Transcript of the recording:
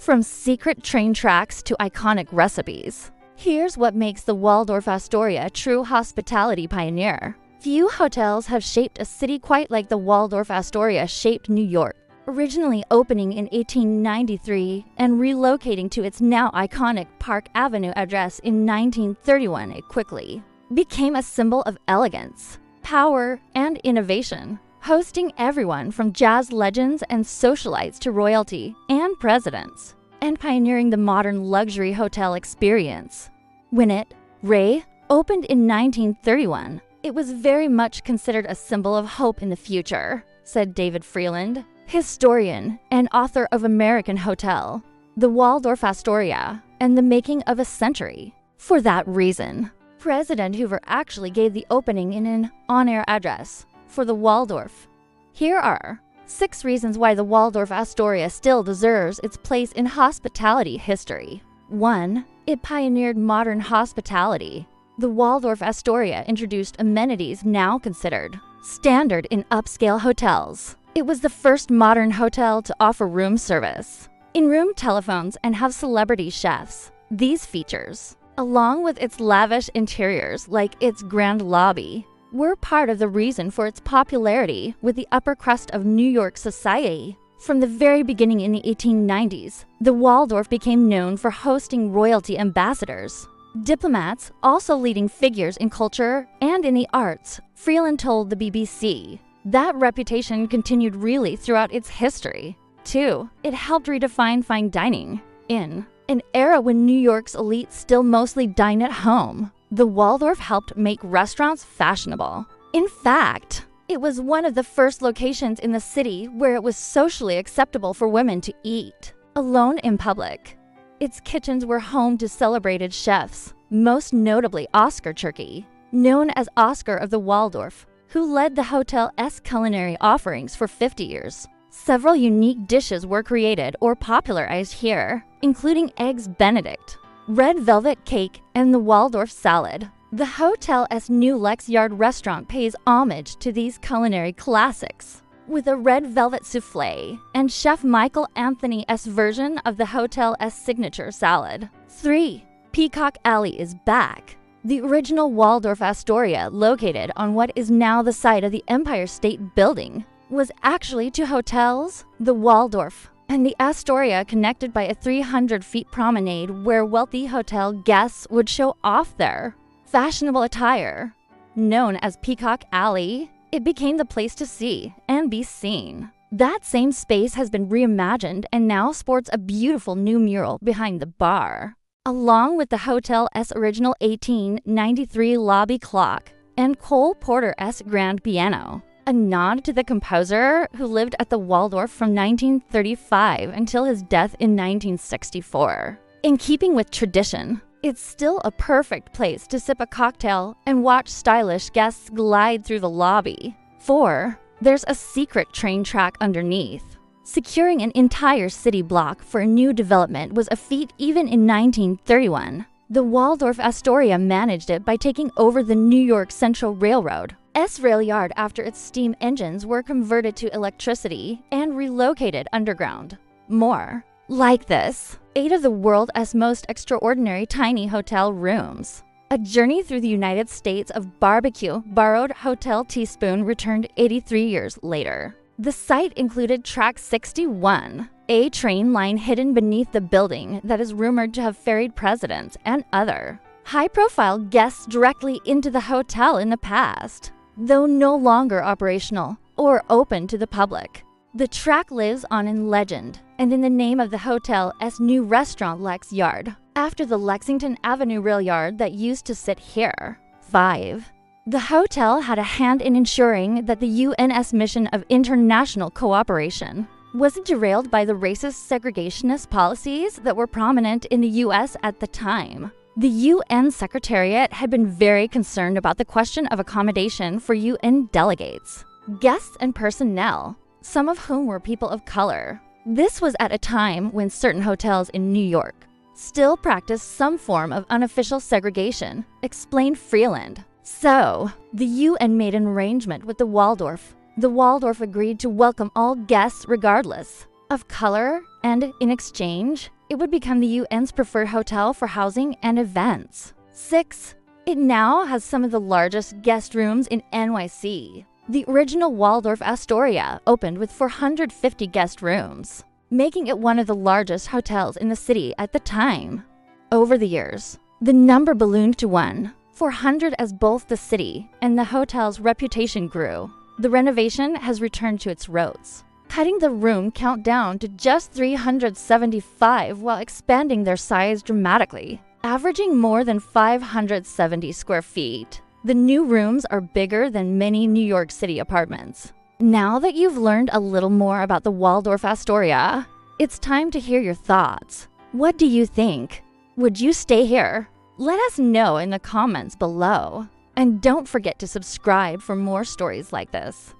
From secret train tracks to iconic recipes, here's what makes the Waldorf Astoria a true hospitality pioneer. Few hotels have shaped a city quite like the Waldorf Astoria shaped New York. Originally opening in 1893 and relocating to its now iconic Park Avenue address in 1931, it quickly became a symbol of elegance, power, and innovation, hosting everyone from jazz legends and socialites to royalty and presidents, and pioneering the modern luxury hotel experience. When it, Ray, opened in 1931, it was very much considered a symbol of hope in the future, said David Freeland, historian and author of American Hotel, The Waldorf Astoria, and The Making of a Century. For that reason, President Hoover actually gave the opening in an on-air address for the Waldorf. Here are 6 reasons why the Waldorf Astoria still deserves its place in hospitality history. 1. It pioneered modern hospitality. The Waldorf Astoria introduced amenities now considered standard in upscale hotels. It was the first modern hotel to offer room service, in-room telephones, and have celebrity chefs. These features, along with its lavish interiors like its grand lobby, were part of the reason for its popularity with the upper crust of New York society. From the very beginning in the 1890s, the Waldorf became known for hosting royalty ambassadors, diplomats, also leading figures in culture and in the arts. Freeland told the BBC. That reputation continued really throughout its history. 2. It helped redefine fine dining. In an era when New York's elite still mostly dine at home, the Waldorf helped make restaurants fashionable. In fact, it was one of the first locations in the city where it was socially acceptable for women to eat alone in public. Its kitchens were home to celebrated chefs, most notably Oscar Turkey, known as Oscar of the Waldorf, who led the hotel's culinary offerings for 50 years. Several unique dishes were created or popularized here, including Eggs Benedict, red velvet cake, and the Waldorf salad. The hotel's new Lex Yard restaurant pays homage to these culinary classics, with a red velvet souffle and Chef Michael Anthony's version of the hotel's signature salad. 3. Peacock Alley is back. The original Waldorf Astoria, located on what is now the site of the Empire State Building, was actually 2 hotels, the Waldorf and the Astoria, connected by a 300-foot promenade where wealthy hotel guests would show off their fashionable attire. Known as Peacock Alley, it became the place to see and be seen. That same space has been reimagined and now sports a beautiful new mural behind the bar, along with the hotel's original 1893 lobby clock and Cole Porter's grand piano, a nod to the composer who lived at the Waldorf from 1935 until his death in 1964. In keeping with tradition, it's still a perfect place to sip a cocktail and watch stylish guests glide through the lobby. 4. There's a secret train track underneath. Securing an entire city block for a new development was a feat even in 1931. The Waldorf Astoria managed it by taking over the New York Central Railroad's rail yard after its steam engines were converted to electricity and relocated underground. More like this, 8 of the world's most extraordinary tiny hotel rooms. A journey through the United States of barbecue borrowed Hotel Teaspoon returned 83 years later. The site included Track 61, a train line hidden beneath the building that is rumored to have ferried presidents and other high-profile guests directly into the hotel in the past. Though no longer operational or open to the public, the track lives on in legend and in the name of the hotel's new restaurant Lex Yard, after the Lexington Avenue rail yard that used to sit here. 5. The hotel had a hand in ensuring that the UN's mission of international cooperation wasn't derailed by the racist segregationist policies that were prominent in the U.S. at the time. The UN Secretariat had been very concerned about the question of accommodation for UN delegates, guests, and personnel, some of whom were people of color. This was at a time when certain hotels in New York still practiced some form of unofficial segregation, explained Freeland. So, the UN made an arrangement with the Waldorf. The Waldorf agreed to welcome all guests regardless. of color, and in exchange, it would become the UN's preferred hotel for housing and events. 6. It now has some of the largest guest rooms in NYC. The original Waldorf Astoria opened with 450 guest rooms, making it one of the largest hotels in the city at the time. Over the years, the number ballooned to 400 as both the city and the hotel's reputation grew. The renovation has returned to its roots, cutting the room count down to just 375 while expanding their size dramatically, averaging more than 570 square feet. The new rooms are bigger than many New York City apartments. Now that you've learned a little more about the Waldorf Astoria, it's time to hear your thoughts. What do you think? Would you stay here? Let us know in the comments below. And don't forget to subscribe for more stories like this.